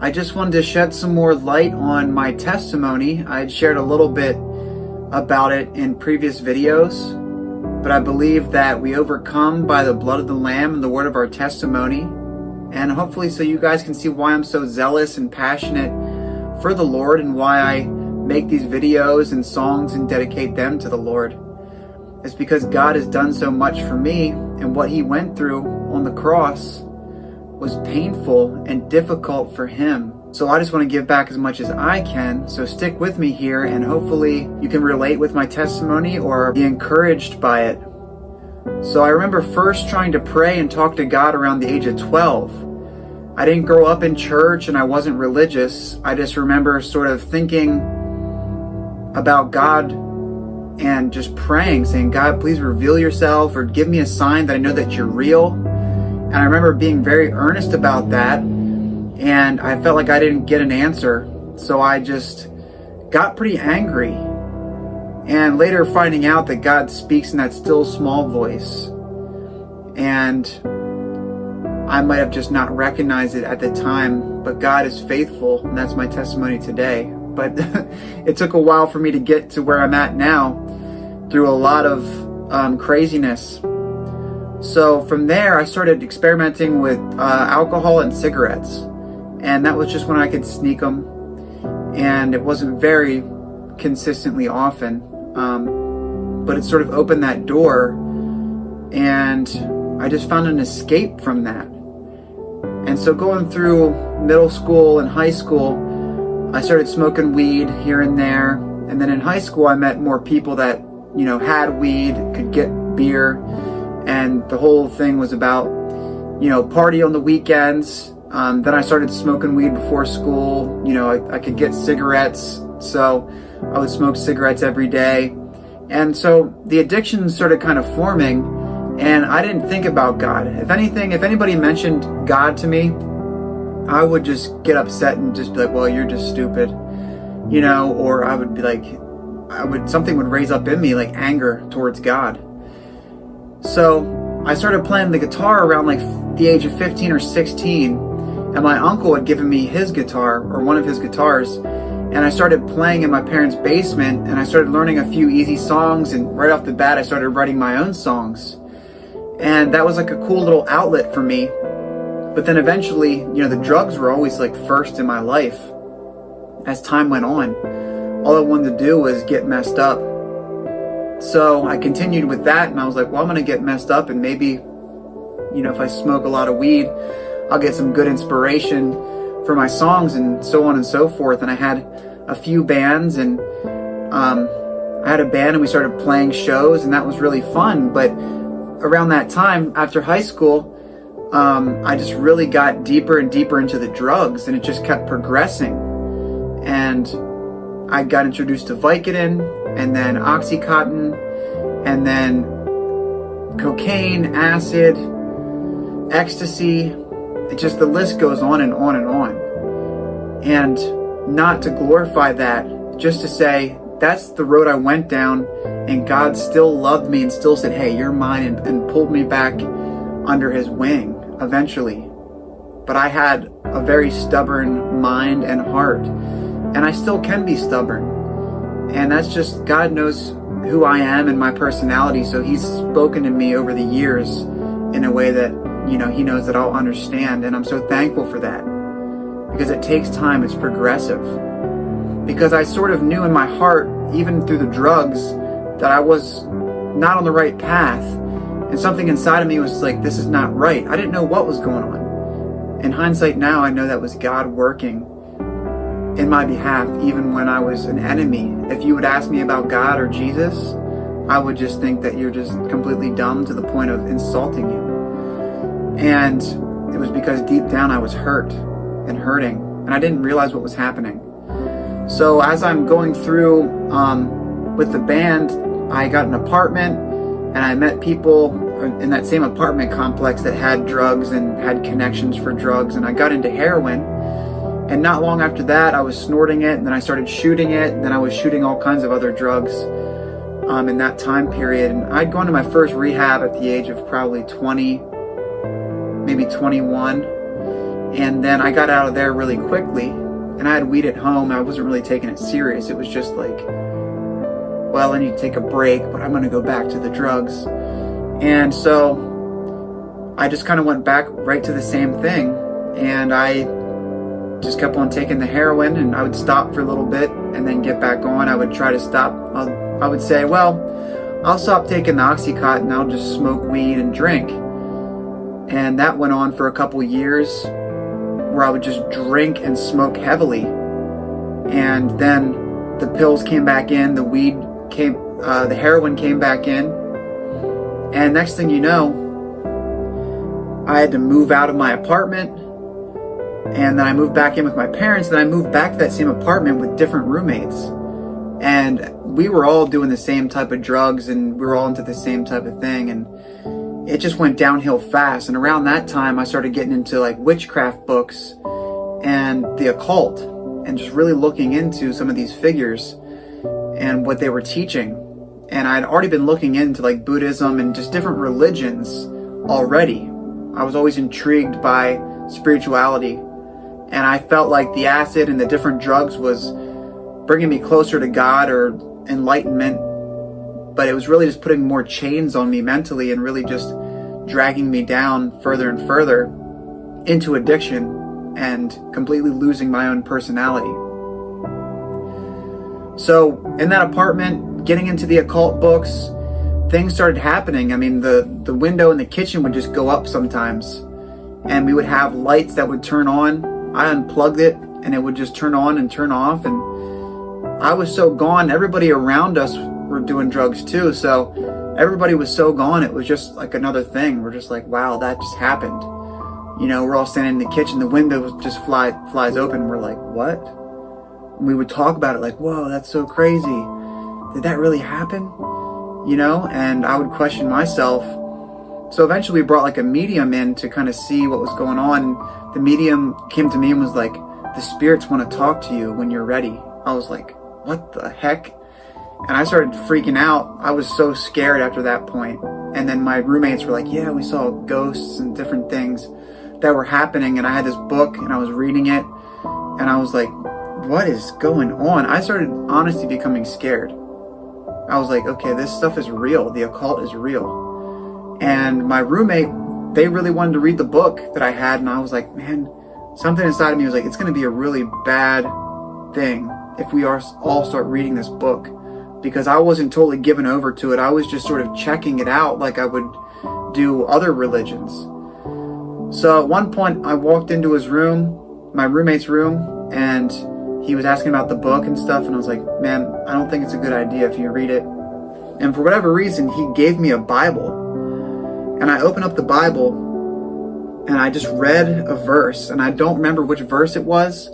I just wanted to shed some more light on my testimony. I had shared a little bit about it in previous videos, but I believe that we overcome by the blood of the Lamb and the word of our testimony. And hopefully so you guys can see why I'm so zealous and passionate for the Lord and why I make these videos and songs and dedicate them to the Lord. It's because God has done so much for me, and what he went through on the cross was painful and difficult for him. So I just want to give back as much as I can. So stick with me here, and hopefully you can relate with my testimony or be encouraged by it. So I remember first trying to pray and talk to God around the age of 12. I didn't grow up in church and I wasn't religious. I just remember sort of thinking about God and just praying, saying, God, please reveal yourself or give me a sign that I know that you're real. And I remember being very earnest about that, and I felt like I didn't get an answer. So I just got pretty angry. And later finding out that God speaks in that still small voice. And I might have just not recognized it at the time, but God is faithful, and that's my testimony today. But it took a while for me to get to where I'm at now through a lot of craziness. So from there, I started experimenting with alcohol and cigarettes. And that was just when I could sneak them. And it wasn't very consistently often. But it sort of opened that door. And I just found an escape from that. And so going through middle school and high school, I started smoking weed here and there. And then in high school, I met more people that, you know, had weed, could get beer. And the whole thing was about, you know, party on the weekends. Then I started smoking weed before school. You know, I could get cigarettes. So I would smoke cigarettes every day. And so the addiction started kind of forming. And I didn't think about God. If anything, if anybody mentioned God to me, I would just get upset and just be like, well, you're just stupid, you know, or I would be like, something would raise up in me like anger towards God. So I started playing the guitar around like the age of 15 or 16, and my uncle had given me his guitar, or one of his guitars, and I started playing in my parents' basement, and I started learning a few easy songs, and right off the bat I started writing my own songs. And that was like a cool little outlet for me. But then eventually, you know, the drugs were always like first in my life. As time went on, all I wanted to do was get messed up. So I continued with that, and I was like, well, I'm going to get messed up, and maybe, you know, if I smoke a lot of weed, I'll get some good inspiration for my songs and so on and so forth. And I had a few bands, and I had a band, and we started playing shows, and that was really fun. But around that time, after high school, I just really got deeper and deeper into the drugs, and it just kept progressing. And I got introduced to Vicodin, and then Oxycontin, and then cocaine, acid, ecstasy. It just, the list goes on and on and on. And not to glorify that, just to say, that's the road I went down, and God still loved me and still said, hey, you're mine, and pulled me back under his wing eventually. But I had a very stubborn mind and heart, and I still can be stubborn. And that's just, God knows who I am and my personality, so he's spoken to me over the years in a way that, you know, he knows that I'll understand, and I'm so thankful for that. Because it takes time, it's progressive. Because I sort of knew in my heart, even through the drugs, that I was not on the right path. And something inside of me was like, this is not right. I didn't know what was going on. In hindsight now, I know that was God working in my behalf, even when I was an enemy. If you would ask me about God or Jesus, I would just think that you're just completely dumb to the point of insulting you. And it was because deep down I was hurt and hurting, and I didn't realize what was happening. So as I'm going through with the band, I got an apartment, and I met people in that same apartment complex that had drugs and had connections for drugs, and I got into heroin. And not long after that, I was snorting it, and then I started shooting it, and then I was shooting all kinds of other drugs in that time period. And I'd gone to my first rehab at the age of probably 20, maybe 21. And then I got out of there really quickly, and I had weed at home. I wasn't really taking it serious. It was just like, well, I need to take a break, but I'm going to go back to the drugs. And so I just kind of went back right to the same thing. And I just kept on taking the heroin, and I would stop for a little bit and then get back on. I would try to stop. I would say, well, I'll stop taking the Oxycontin, I'll just smoke weed and drink. And that went on for a couple years, where I would just drink and smoke heavily. And then the pills came back in, the weed came, the heroin came back in. And next thing you know, I had to move out of my apartment. And then I moved back in with my parents. Then I moved back to that same apartment with different roommates. And we were all doing the same type of drugs, and we were all into the same type of thing. And it just went downhill fast. And around that time, I started getting into like witchcraft books and the occult, and just really looking into some of these figures and what they were teaching. And I'd already been looking into like Buddhism and just different religions already. I was always intrigued by spirituality. And I felt like the acid and the different drugs was bringing me closer to God or enlightenment. But it was really just putting more chains on me mentally and really just dragging me down further and further into addiction and completely losing my own personality. So in that apartment, getting into the occult books, things started happening. I mean, the window in the kitchen would just go up sometimes, and we would have lights that would turn on. I unplugged it and it would just turn on and turn off, and I was so gone. Everybody around us were doing drugs too, so everybody was so gone. It was just like another thing. We're just like, wow, that just happened. You know, we're all standing in the kitchen, the window just flies open. We're like, what? And we would talk about it like, whoa, that's so crazy. Did that really happen? You know, and I would question myself. So eventually we brought like a medium in to kind of see what was going on. The medium came to me and was like, the spirits want to talk to you when you're ready. I was like, what the heck? And I started freaking out. I was so scared after that point. And then my roommates were like, yeah, we saw ghosts and different things that were happening. And I had this book and I was reading it, and I was like, what is going on? I started honestly becoming scared. I was like, okay, this stuff is real. The occult is real. And my roommate, they really wanted to read the book that I had. And I was like, man, something inside of me was like, it's going to be a really bad thing if we all start reading this book. Because I wasn't totally given over to it. I was just sort of checking it out like I would do other religions. So at one point I walked into his room, my roommate's room, and he was asking about the book and stuff. And I was like, man, I don't think it's a good idea if you read it. And for whatever reason, he gave me a Bible. And I opened up the Bible and I just read a verse. And I don't remember which verse it was,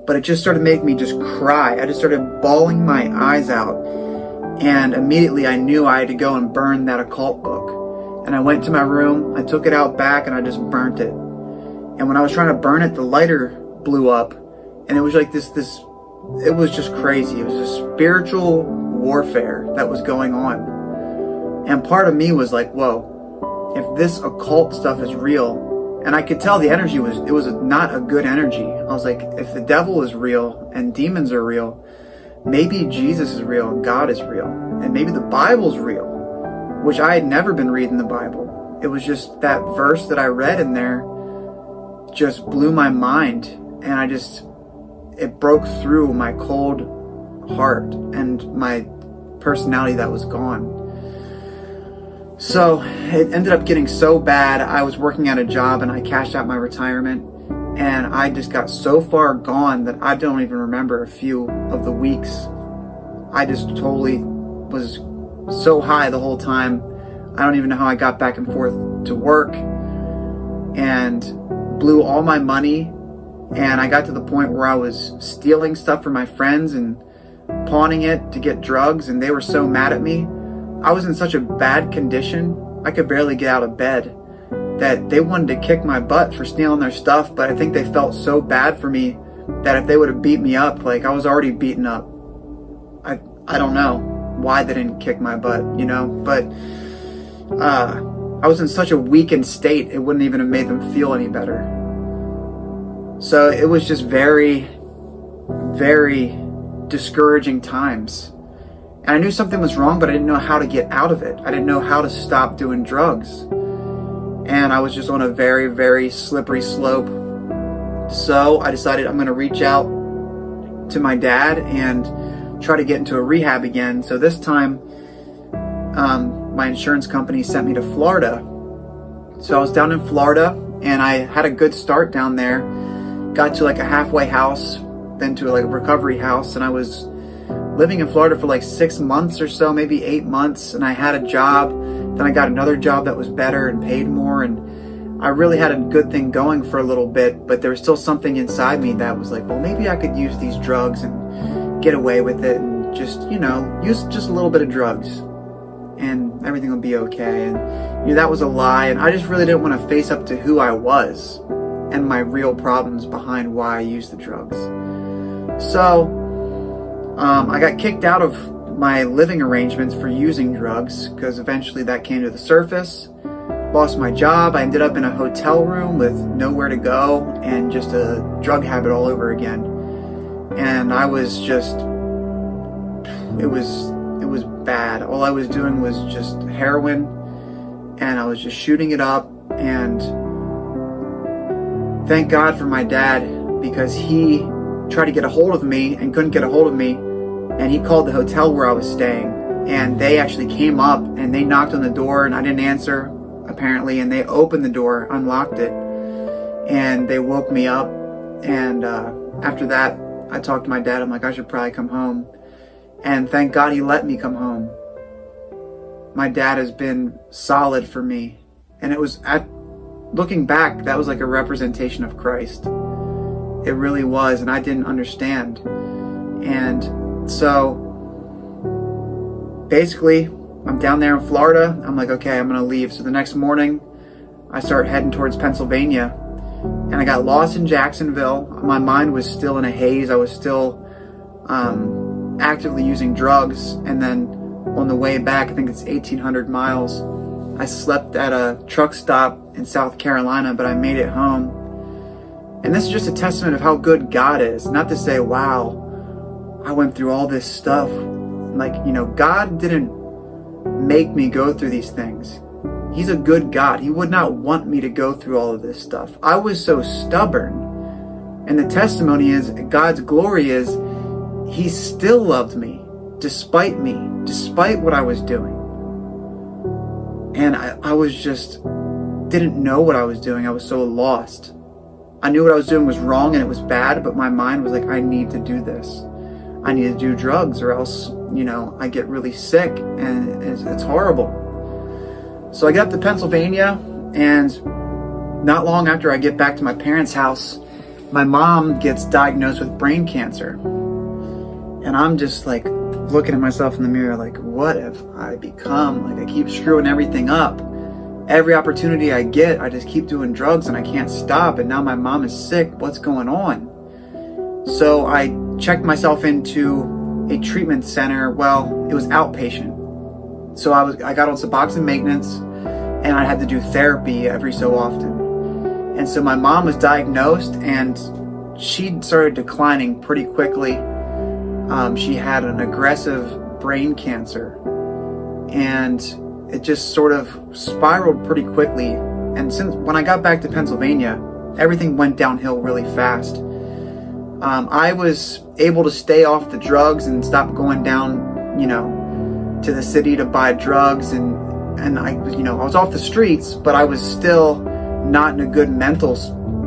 but it just started making me just cry. I just started bawling my eyes out. And immediately I knew I had to go and burn that occult book. And I went to my room, I took it out back, and I just burnt it. And when I was trying to burn it, the lighter blew up. And it was like this, it was just crazy. It was a spiritual warfare that was going on. And part of me was like, whoa, if this occult stuff is real, and I could tell the energy it was not a good energy. I was like, if the devil is real and demons are real, maybe Jesus is real and God is real. And maybe the Bible's real, which I had never been reading the Bible. It was just that verse that I read in there just blew my mind. And it broke through my cold heart and my personality that was gone. So it ended up getting so bad. I was working at a job and I cashed out my retirement, and I just got so far gone that I don't even remember a few of the weeks. I just totally was so high the whole time. I don't even know how I got back and forth to work, and blew all my money. And I got to the point where I was stealing stuff from my friends and pawning it to get drugs, and they were so mad at me. I was in such a bad condition, I could barely get out of bed, that they wanted to kick my butt for stealing their stuff. But I think they felt so bad for me that if they would have beat me up, like I was already beaten up. I don't know why they didn't kick my butt, you know, but I was in such a weakened state, it wouldn't even have made them feel any better. So it was just very, very discouraging times. And I knew something was wrong, but I didn't know how to get out of it. I didn't know how to stop doing drugs. And I was just on a very, very slippery slope. So I decided I'm going to reach out to my dad and try to get into a rehab again. So this time, my insurance company sent me to Florida. So I was down in Florida and I had a good start down there. Got to like a halfway house, then to like a recovery house, and I was living in Florida for like 6 months or so, maybe 8 months, and I had a job. Then I got another job that was better and paid more, and I really had a good thing going for a little bit, but there was still something inside me that was like, well, maybe I could use these drugs and get away with it and just, use just a little bit of drugs and everything will be okay. And that was a lie, and I just really didn't want to face up to who I was and my real problems behind why I used the drugs. So I got kicked out of my living arrangements for using drugs because eventually that came to the surface. Lost my job. I ended up in a hotel room with nowhere to go and just a drug habit all over again. And I was just, it was bad. All I was doing was just heroin, and I was just shooting it up. And thank God for my dad, because he tried to get a hold of me and couldn't get a hold of me, and he called the hotel where I was staying, and they actually came up and they knocked on the door, and I didn't answer apparently, and they opened the door, unlocked it, and they woke me up. And after that I talked to my dad. I'm like, I should probably come home, and thank God he let me come home. My dad has been solid for me, and it was, looking back, that was like a representation of Christ. It really was, and I didn't understand. And so basically, I'm down there in Florida. I'm like, okay, I'm gonna leave. So the next morning, I start heading towards Pennsylvania, and I got lost in Jacksonville. My mind was still in a haze. I was still actively using drugs. And then on the way back, I think it's 1,800 miles, I slept at a truck stop in South Carolina, but I made it home. And this is just a testament of how good God is. Not to say, wow, I went through all this stuff. Like, God didn't make me go through these things. He's a good God. He would not want me to go through all of this stuff. I was so stubborn. And the testimony is, God's glory is, he still loved me, despite what I was doing. And I was just, didn't know what I was doing. I was so lost. I knew what I was doing was wrong and it was bad, but my mind was like, I need to do this. I need to do drugs, or else, I get really sick and it's horrible. So I got up to Pennsylvania, and not long after I get back to my parents' house, my mom gets diagnosed with brain cancer. And I'm just like looking at myself in the mirror like, what have I become? Like, I keep screwing everything up. Every opportunity I get, I just keep doing drugs and I can't stop. And now my mom is sick. What's going on? So I checked myself into a treatment center. Well, it was outpatient. So I got on Suboxone maintenance, and I had to do therapy every so often. And so my mom was diagnosed, and she started declining pretty quickly. She had an aggressive brain cancer, and it just sort of spiraled pretty quickly. And since when I got back to Pennsylvania, everything went downhill really fast. I was able to stay off the drugs and stop going down, to the city to buy drugs, and I was off the streets, but I was still not in a good mental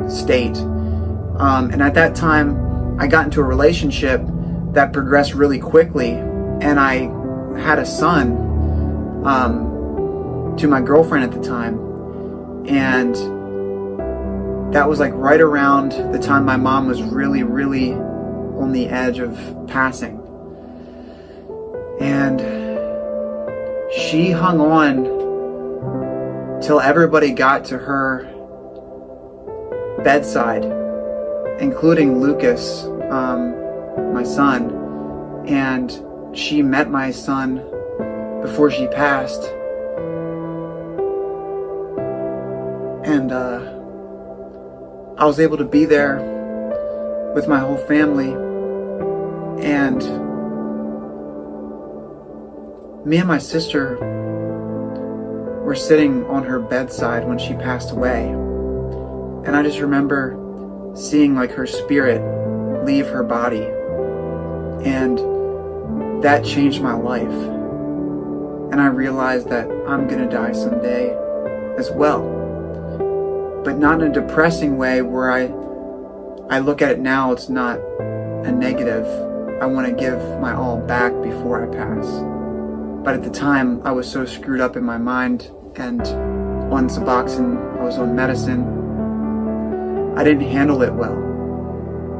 state. And at that time, I got into a relationship that progressed really quickly, and I had a son to my girlfriend at the time, and that was like right around the time my mom was really, really on the edge of passing. And she hung on till everybody got to her bedside, including Lucas, my son. And she met my son before she passed. And I was able to be there with my whole family, and me and my sister were sitting on her bedside when she passed away. And I just remember seeing like her spirit leave her body, and that changed my life. And I realized that I'm gonna die someday as well, but not in a depressing way where I look at it now, it's not a negative. I want to give my all back before I pass. But at the time, I was so screwed up in my mind, and on Suboxone, I was on medicine. I didn't handle it well.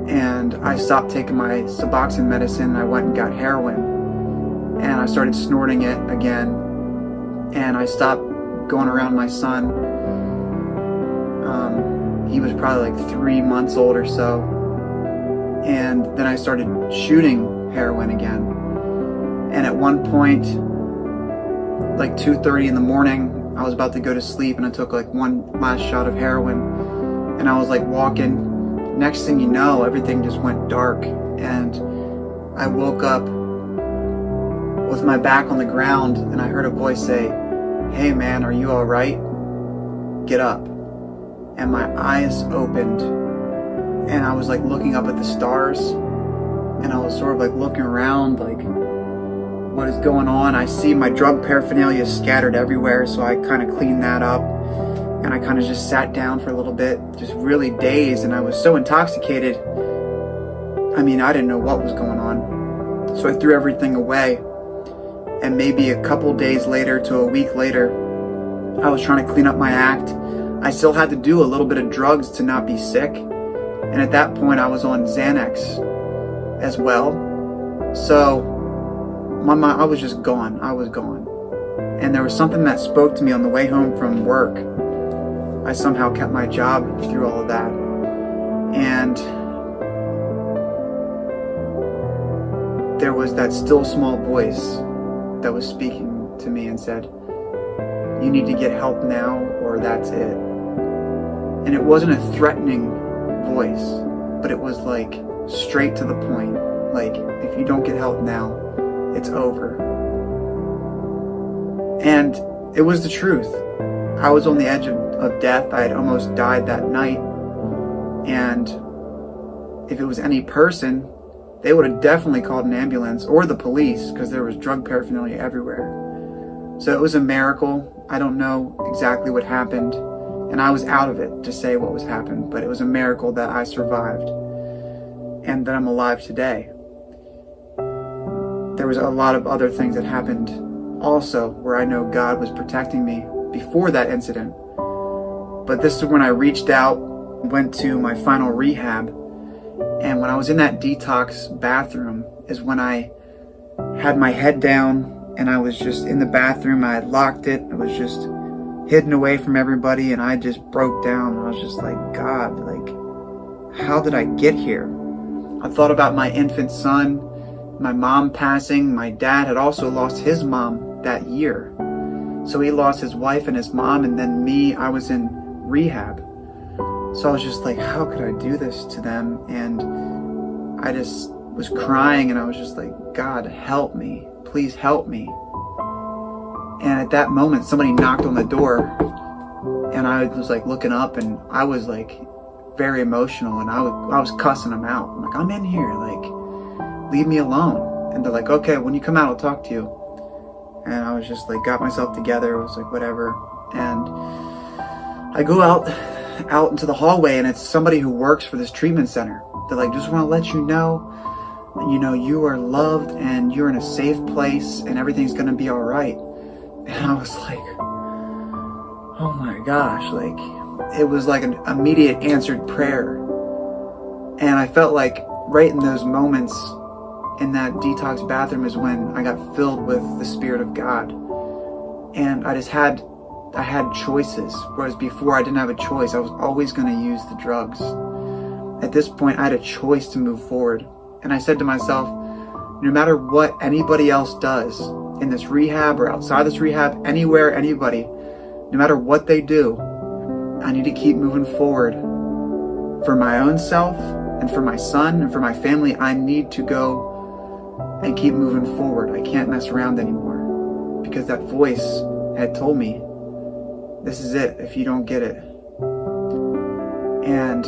And I stopped taking my Suboxone medicine, and I went and got heroin. And I started snorting it again. And I stopped going around my son. He was probably like 3 months old or so. And then I started shooting heroin again. And at one point, like 2:30 in the morning, I was about to go to sleep, and I took like one last shot of heroin, and I was like walking. Next thing you know, everything just went dark, and I woke up with my back on the ground, and I heard a voice say, "Hey man, are you all right? Get up." And my eyes opened, and I was like looking up at the stars, and I was sort of like looking around like, what is going on? I see my drug paraphernalia scattered everywhere, so I kind of cleaned that up, and I kind of just sat down for a little bit, just really dazed, and I was so intoxicated. I mean, I didn't know what was going on. So I threw everything away, and maybe a couple days later to a week later, I was trying to clean up my act. I still had to do a little bit of drugs to not be sick, and at that point I was on Xanax as well. So my mind, I was just gone. I was gone. And there was something that spoke to me on the way home from work. I somehow kept my job through all of that. And there was that still small voice that was speaking to me and said, "You need to get help now, or that's it." And it wasn't a threatening voice, but it was like straight to the point. Like, if you don't get help now, it's over. And it was the truth. I was on the edge of death. I had almost died that night. And if it was any person, they would have definitely called an ambulance or the police, because there was drug paraphernalia everywhere. So it was a miracle. I don't know exactly what happened, and I was out of it to say what was happened, but it was a miracle that I survived and that I'm alive today. There was a lot of other things that happened also where I know God was protecting me before that incident. But this is when I reached out, went to my final rehab, and when I was in that detox bathroom is when I had my head down, and I was just in the bathroom. I had locked it. I was just hidden away from everybody, and I just broke down. I was just like, God, like, how did I get here? I thought about my infant son, my mom passing. My dad had also lost his mom that year. So he lost his wife and his mom, and then me, I was in rehab. So I was just like, how could I do this to them? And I just was crying, and I was just like, God, help me. Please help me. And at that moment, somebody knocked on the door, and I was like looking up, and I was like very emotional, and I was cussing them out. I'm like, I'm in here, like, leave me alone. And they're like, okay, when you come out, I'll talk to you. And I was just like, got myself together. I was like, whatever. And I go out into the hallway, and it's somebody who works for this treatment center. They're like, just want to let you know, you are loved, and you're in a safe place, and everything's going to be all right. And I was like, oh my gosh, like, it was like an immediate answered prayer. And I felt like right in those moments in that detox bathroom is when I got filled with the Spirit of God. And I had choices, whereas before I didn't have a choice. I was always going to use the drugs. At this point, I had a choice to move forward. And I said to myself, no matter what anybody else does in this rehab or outside this rehab, anywhere, anybody, no matter what they do, I need to keep moving forward for my own self And for my son and for my family, I need to go and keep moving forward. I can't mess around anymore, because that voice had told me, this is it if you don't get it. And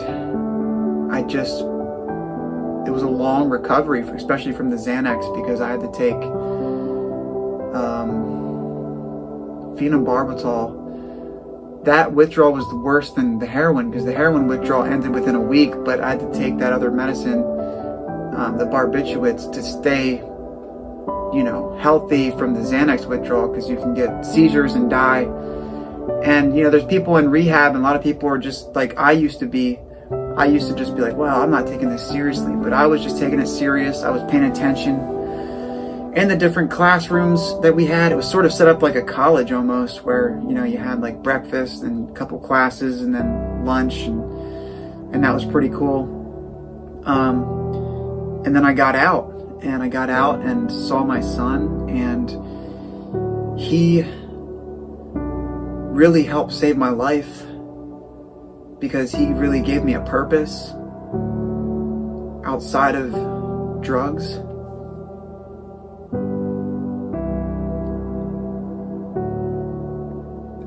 it was a long recovery, especially from the Xanax, because I had to take phenobarbital. That withdrawal was worse than the heroin, because the heroin withdrawal ended within a week, but I had to take that other medicine, the barbiturates, to stay, healthy from the Xanax withdrawal, because you can get seizures and die. And, there's people in rehab, and a lot of people are just like I used to just be like, well, I'm not taking this seriously, but I was just taking it serious. I was paying attention. In the different classrooms that we had, it was sort of set up like a college almost, where, you had like breakfast and a couple classes and then lunch, and that was pretty cool. And then I got out and saw my son, and he really helped save my life, because he really gave me a purpose outside of drugs.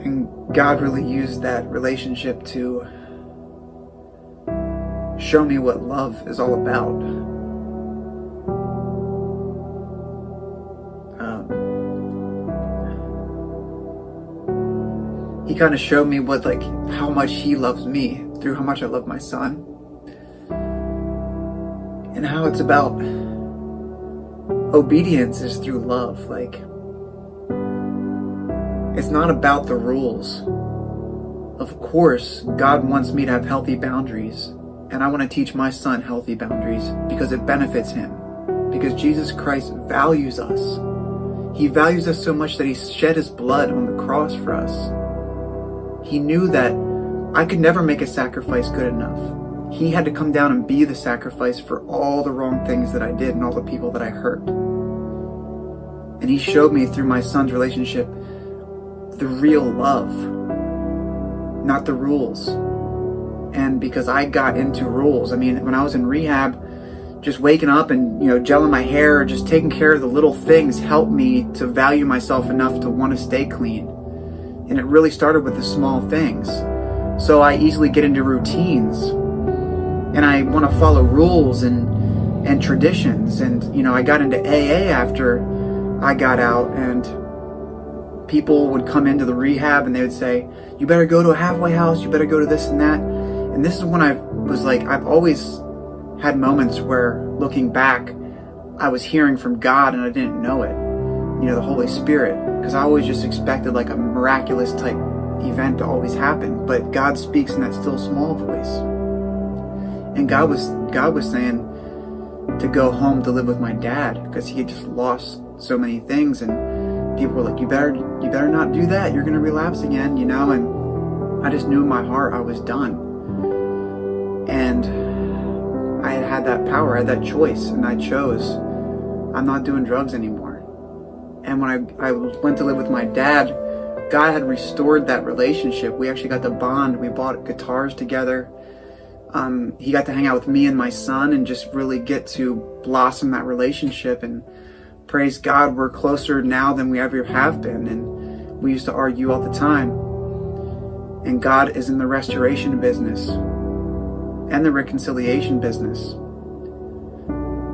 And God really used that relationship to show me what love is all about. He kind of showed me how much he loves me through how much I love my son, and how it's about obedience is through love. It's not about the rules. Of course, God wants me to have healthy boundaries, and I want to teach my son healthy boundaries because it benefits him. Because Jesus Christ values us. He values us so much that he shed his blood on the cross for us. He knew that I could never make a sacrifice good enough. He had to come down and be the sacrifice for all the wrong things that I did and all the people that I hurt. And he showed me through my son's relationship the real love, not the rules. And because I got into rules, when I was in rehab, just waking up and, gelling my hair, just taking care of the little things helped me to value myself enough to want to stay clean. And it really started with the small things. So I easily get into routines, and I want to follow rules and traditions. And, I got into AA after I got out, and people would come into the rehab and they would say, you better go to a halfway house, you better go to this and that. And this is when I was like, I've always had moments where, looking back, I was hearing from God and I didn't know it. The Holy Spirit, because I always just expected like a miraculous type event to always happen, but God speaks in that still small voice. And God was saying to go home to live with my dad, because he had just lost so many things, and people were like, you better not do that, you're gonna relapse again, and I just knew in my heart I was done. And I had that power, I had that choice, and I chose, I'm not doing drugs anymore. And when I went to live with my dad, God had restored that relationship. We actually got to bond. We bought guitars together. He got to hang out with me and my son and just really get to blossom that relationship. And praise God, we're closer now than we ever have been. And we used to argue all the time. And God is in the restoration business and the reconciliation business.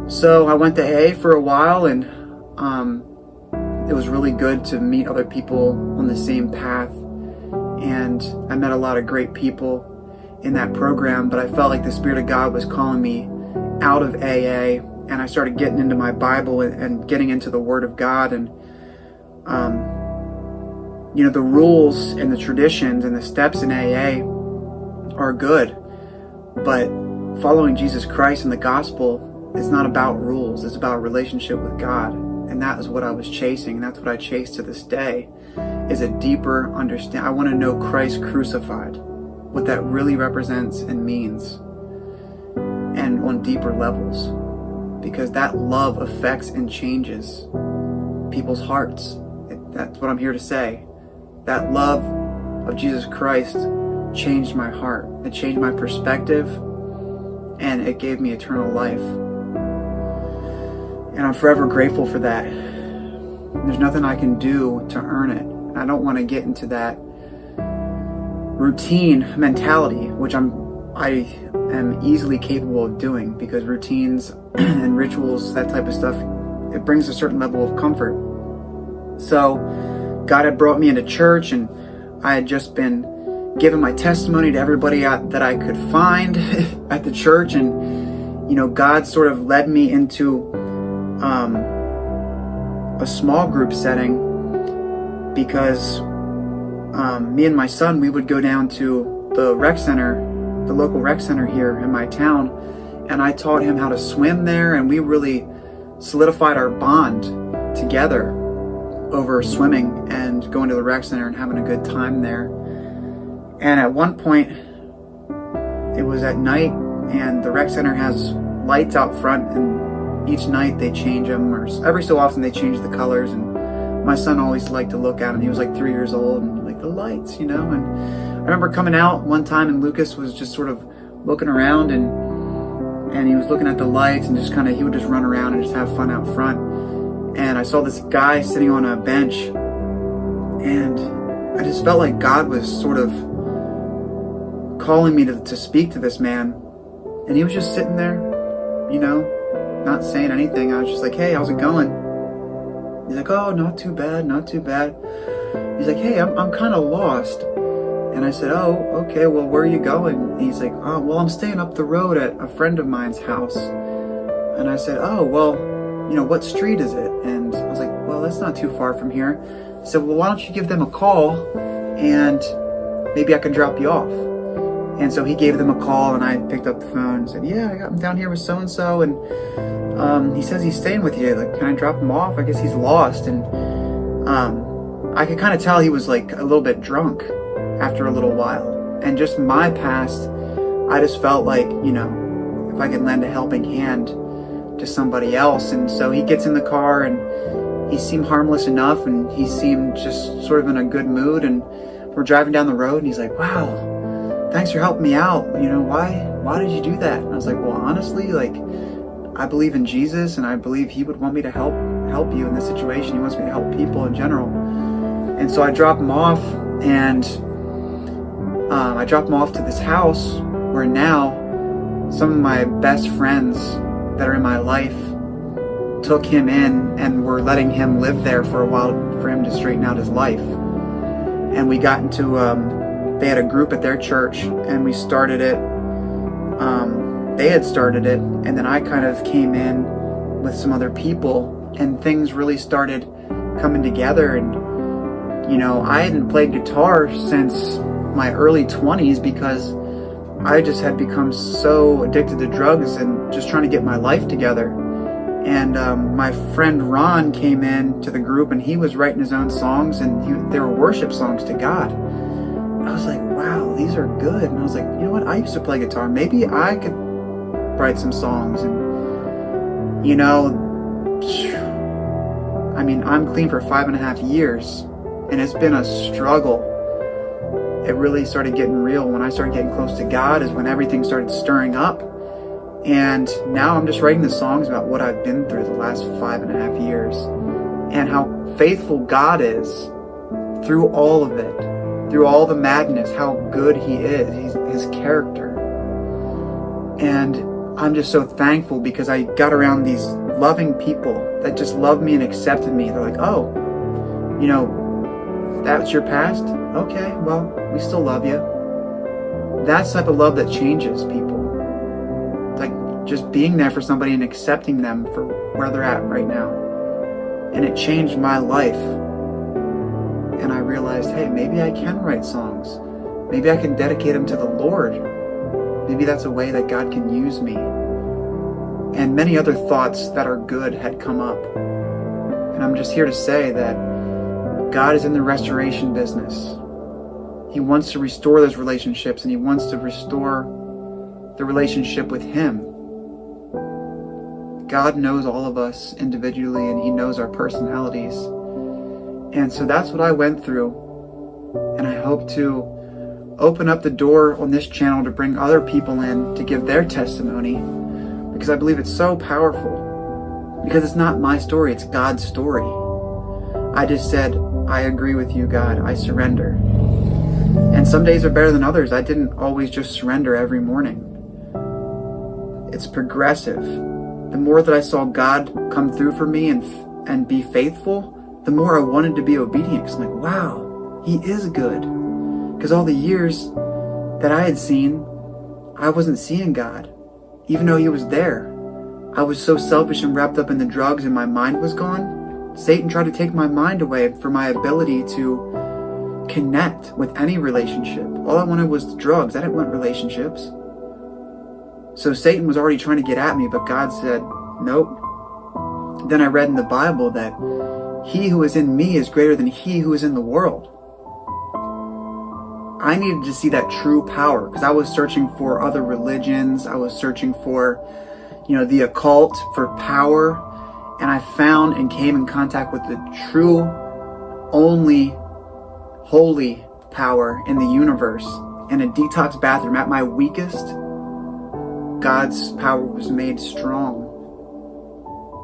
So I went to AA for a while, and it was really good to meet other people on the same path, and I met a lot of great people in that program, but I felt like the Spirit of God was calling me out of AA, and I started getting into my Bible and getting into the Word of God. And the rules and the traditions and the steps in AA are good, but following Jesus Christ and the gospel is not about rules. It's about a relationship with God. And that is what I was chasing, and that's what I chase to this day, is a deeper understanding. I want to know Christ crucified, what that really represents and means, and on deeper levels, because that love affects and changes people's hearts. That's what I'm here to say. That love of Jesus Christ changed my heart. It changed my perspective, and it gave me eternal life. And I'm forever grateful for that. There's nothing I can do to earn it. I don't want to get into that routine mentality, which I am easily capable of doing, because routines and rituals, that type of stuff, it brings a certain level of comfort. So God had brought me into church, and I had just been giving my testimony to everybody that I could find at the church. And, God sort of led me into a small group setting, because me and my son, we would go down to the rec center, the local rec center here in my town, and I taught him how to swim there, and we really solidified our bond together over swimming and going to the rec center and having a good time there. And at one point, it was at night, and the rec center has lights out front, and each night they change them, or every so often they change the colors. And my son always liked to look at them. He was like 3 years old, and like, the lights, And I remember coming out one time, and Lucas was just sort of looking around, and he was looking at the lights, and just he would just run around and just have fun out front. And I saw this guy sitting on a bench, and I just felt like God was sort of calling me to speak to this man. And he was just sitting there, not saying anything. I was just like, "Hey, how's it going?" He's like, "Oh, not too bad, not too bad." He's like, "Hey, I'm kind of lost." And I said, "Oh, okay, well, where are you going?" And he's like, "Oh, well, I'm staying up the road at a friend of mine's house." And I said, "Oh, well, what street is it?" And I was like, "Well, that's not too far from here." I said, "Well, why don't you give them a call, and maybe I can drop you off." And so he gave them a call, and I picked up the phone and said, "Yeah, I got him down here with so-and-so, and he says he's staying with you. Like, can I drop him off? I guess he's lost." And I could kind of tell he was like a little bit drunk after a little while. And just my past, I just felt like, if I could lend a helping hand to somebody else. And so he gets in the car, and he seemed harmless enough, and he seemed just sort of in a good mood. And we're driving down the road, and he's like, "Wow, thanks for helping me out. Why did you do that?" And I was like, "Well, honestly, I believe in Jesus, and I believe he would want me to help you in this situation. He wants me to help people in general." And so I dropped him off, and I dropped him off to this house where now some of my best friends that are in my life took him in and were letting him live there for a while for him to straighten out his life. And we got into they had a group at their church, and we started it. They had started it, and then I kind of came in with some other people, and things really started coming together. And I hadn't played guitar since my early 20s, because I just had become so addicted to drugs and just trying to get my life together. And my friend Ron came in to the group, and he was writing his own songs, and they were worship songs to God. I was like, wow, these are good. And I was like, you know what? I used to play guitar. Maybe I could write some songs. And, I'm clean for 5.5 years, and it's been a struggle. It really started getting real when I started getting close to God, is when everything started stirring up. And now I'm just writing the songs about what I've been through the last 5.5 years, and how faithful God is through all of it. Through all the madness, how good he is, his character. And I'm just so thankful, because I got around these loving people that just loved me and accepted me. They're like, "Oh, that's your past? Okay, well, we still love you." That's the type of love that changes people. Like, just being there for somebody and accepting them for where they're at right now. And it changed my life. And I realized, hey, maybe I can write songs. Maybe I can dedicate them to the Lord. Maybe that's a way that God can use me. And many other thoughts that are good had come up. And I'm just here to say that God is in the restoration business. He wants to restore those relationships, and he wants to restore the relationship with him. God knows all of us individually, and he knows our personalities. And so that's what I went through. And I hope to open up the door on this channel to bring other people in to give their testimony, because I believe it's so powerful. Because it's not my story, it's God's story. I just said, I agree with you, God. I surrender. And some days are better than others. I didn't always just surrender every morning. It's progressive. The more that I saw God come through for me and be faithful, the more I wanted to be obedient. Because I'm like, wow, he is good. Because all the years that I had seen, I wasn't seeing God, even though he was there. I was so selfish and wrapped up in the drugs and my mind was gone. Satan tried to take my mind away from my ability to connect with any relationship. All I wanted was the drugs. I didn't want relationships. So Satan was already trying to get at me, but God said, nope. Then I read in the Bible that he who is in me is greater than he who is in the world. I needed to see that true power, because I was searching for other religions. I was searching for, the occult, for power. And I found and came in contact with the true, only, holy power in the universe. In a detox bathroom at my weakest, God's power was made strong.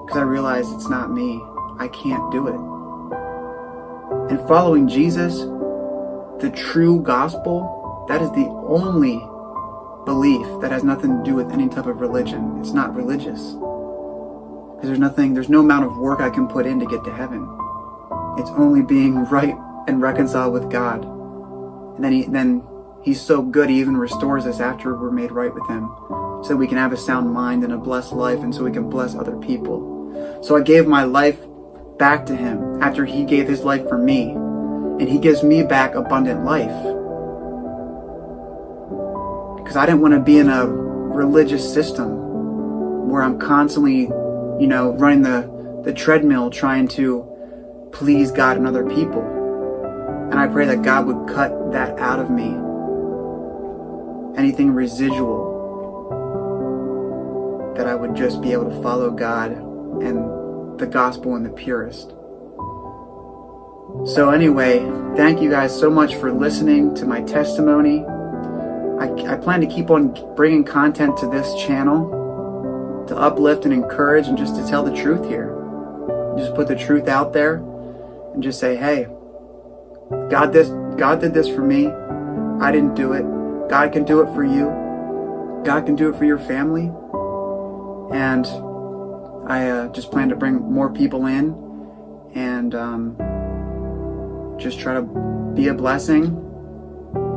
Because I realized it's not me. I can't do it. And following Jesus, the true gospel, that is the only belief that has nothing to do with any type of religion. It's not religious. Because there's no amount of work I can put in to get to heaven. It's only being right and reconciled with God. And then he's so good, he even restores us after we're made right with him, so we can have a sound mind and a blessed life, and so we can bless other people. So I gave my life back to him after he gave his life for me. And he gives me back abundant life. Because I didn't want to be in a religious system where I'm constantly running the treadmill trying to please God and other people. And I pray that God would cut that out of me. Anything residual, that I would just be able to follow God and the gospel in the purest. So anyway, thank you guys so much for listening to my testimony. I plan to keep on bringing content to this channel to uplift and encourage and just to tell the truth here. Just put the truth out there and just say, hey, God did this for me. I didn't do it. God can do it for you. God can do it for your family. And I just plan to bring more people in and just try to be a blessing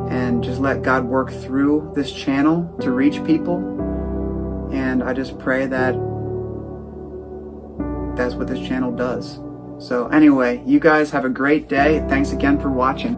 and just let God work through this channel to reach people. And I just pray that that's what this channel does. So anyway, you guys have a great day. Thanks again for watching.